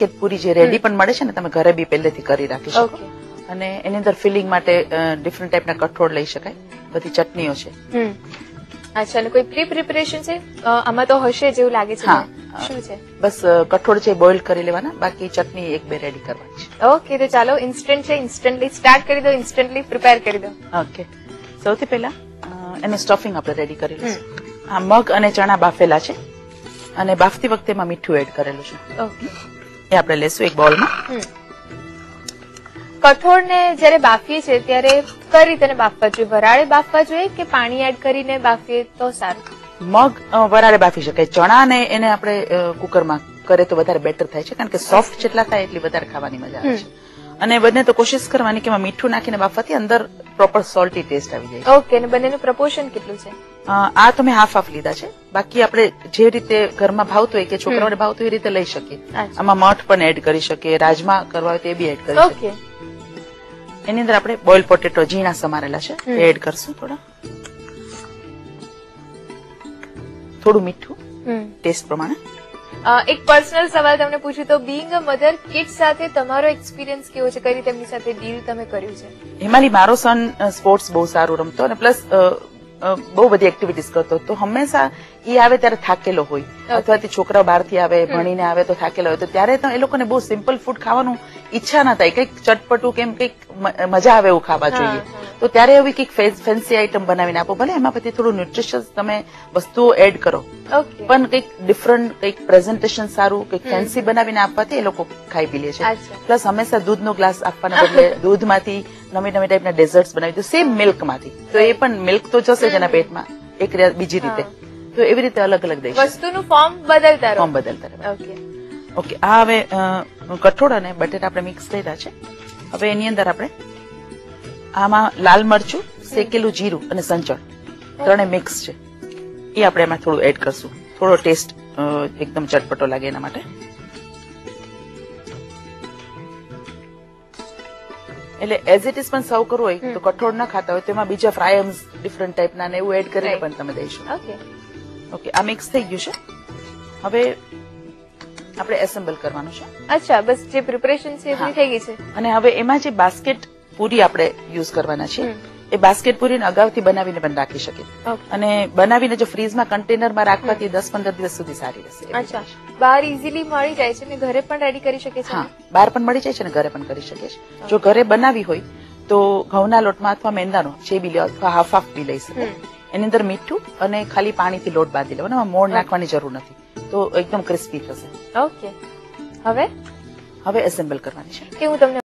Basket પૂરી જે ready પણ મળે છે ને, તમે ઘરે બી પહેલેથી કરી રાખી શકો. અને એની અંદર ફિલિંગ માટે ડિફરન્ટ ટાઈપના કઠોળ લઈ શકાય. બધી ચટણીઓ છે. અચ્છા, અને કોઈ પ્રી પ્રિપરેશન છે આમાં? તો હશે જેવું લાગે છે. શું છે? બસ કઠોળ છે બોઇલ કરી લેવાના, બાકી ચટણી એક બે રેડી કરવાની છે. ઓકે, તો ચાલો ઇન્સ્ટન્ટ છે, ઇન્સ્ટન્ટલી સ્ટાર્ટ કરી દો, ઇન્સ્ટન્ટલી પ્રિપેર કરી દો. ઓકે, સૌથી પહેલા એનું સ્ટફિંગ આપણે રેડી કરી લઈશું. આ મગ અને ચણા બાફેલા છે, અને બાફતી વખતે એમાં મીઠું એડ કરેલું છે. ઓકે, એ આપણે લેશું એક બોલમાં. કઠોળને જયારે બાફીએ છીએ ત્યારે કઈ રીતે બાફવા જોઈએ? વરાળે બાફવા જોઈએ કે પાણી એડ કરીને બાફીએ તો સારું? મગ વરાળે બાફી શકાય. ચણા ને એને આપણે કુકરમાં કરે તો વધારે બેટર થાય છે, કારણ કે સોફ્ટ જેટલા થાય એટલી વધારે ખાવાની મજા આવે છે. અને બંને તો કોશિશ કરવાની કે એમાં મીઠું નાખીને બાફવાથી અંદર પ્રોપર સોલ્ટી ટેસ્ટ આવી જાય. ઓકે, અને બંનેનું પ્રપોર્શન કેટલું છે? આ તો મેં હાફ લીધા છે. બાકી આપણે જે રીતે ઘરમાં ભાવતું હોય કે છોકરાઓને ભાવતું એ રીતે લઈ શકીએ. આમાં મઠ પણ એડ કરી શકીએ, રાજમા કરવા હોય તો એ બી એડ કરી શકીએ. એની અંદર આપણે બોઇલ પોટેટો ઝીણા સમારેલા છે એ એડ કરશું. થોડું મીઠું ટેસ્ટ પ્રમાણે. એક પર્સનલ સવાલ તમને પૂછ્યું તો, બીંગ અ મધર કિડ સાથે તમારો એક્સપિરિયન્સ કેવો છે? કઈ રીતે એમની સાથે ડીલ તમે કર્યું છે? હિમાલી મારો સન સ્પોર્ટ્સ બહુ સારું રમતો, અને પ્લસ બહુ બધી એક્ટિવિટીઝ કરતો. તો હંમેશા એ આવે ત્યારે થાકેલો હોય, અથવા છોકરાઓ બહારથી આવે ભણીને આવે તો થાકેલો હોય, તો ત્યારે તો એ લોકોને બહુ સિમ્પલ ફૂડ ખાવાનું ઈચ્છા ના થાય, કઈક ચટપટું કેમ કઈક મજા આવે એવું ખાવા જોઈએ. તો ત્યારે એવી કઈક ફેન્સી આઈટમ બનાવીને આપો, ભલે એમાં પછી થોડું ન્યુટ્રિશિયસ તમે વસ્તુઓ એડ કરો, પણ કઈક ડિફરન્ટ કઈક પ્રેઝન્ટેશન સારું કઈક ફેન્સી બનાવીને આપવાથી એ લોકો ખાઈ પી લે છે. પ્લસ હંમેશા દૂધનો ગ્લાસ આપવાના બદલે દૂધમાંથી નવી નવી ટાઈપના ડેઝર્ટ્સ બનાવી દો, સેમ મિલ્કમાંથી. તો એ પણ મિલ્ક તો જશે જ એના પેટમાં એક બીજી રીતે. તો એવી રીતે અલગ અલગ દઈશું. વસ્તુનું ફોર્મ બદલતા રહે. ઓકે, આ હવે કઠોળ અને બટેટા આપણે મિક્સ કર્યા છે. હવે એની અંદર આપણે આમાં લાલ મરચું, શેકેલું જીરું અને સંચળ ત્રણે મિક્સ છે, એ આપણે એમાં થોડું એડ કરશું. થોડો ટેસ્ટ એકદમ ચટપટો લાગે એના માટે. એટલે એઝ ઇટ ઇઝ પણ સર્વ કરવું હોય તો કઠોળ ના ખાતા હોય તો એમાં બીજા ફ્રાયમ્સ ડિફરન્ટ ટાઈપના ને એવું એડ કરીને પણ તમે દઈશું. ઓકે, આ મિક્સ થઈ ગયું છે. હવે આપણે એસેમ્બલ કરવાનું છે. અચ્છા, બસ જે પ્રિપરેશન છે એ થઈ ગઈ છે. અને હવે એમાં જે બાસ્કેટ પૂરી આપણે યુઝ કરવાના છે, એ બાસ્કેટ પૂરીને અગાઉથી બનાવીને પણ રાખી શકીએ. અને બનાવીને જો ફ્રીઝમાં કન્ટેનરમાં રાખવાથી 10-15 દિવસ સુધી સારી રહેશે. અચ્છા, બહાર ઇઝીલી મળી જાય છે ને ઘરે પણ રેડી કરી શકે છે? હા, બહાર પણ મળી જાય છે ને ઘરે પણ કરી શકીએ છીએ. જો ઘરે બનાવી હોય તો ઘઉંના લોટમાં અથવા મેંદાનો છે બી લો, અથવા હાફ બી લઈ શકાય. એની અંદર મીઠું અને ખાલી પાણીથી લોટ બાંધી લેવાનો, એમાં મોણ નાખવાની જરૂર નથી, તો એકદમ ક્રિસ્પી થશે. ઓકે, હવે એસેમ્બલ કરવાની છે. કે હું તમને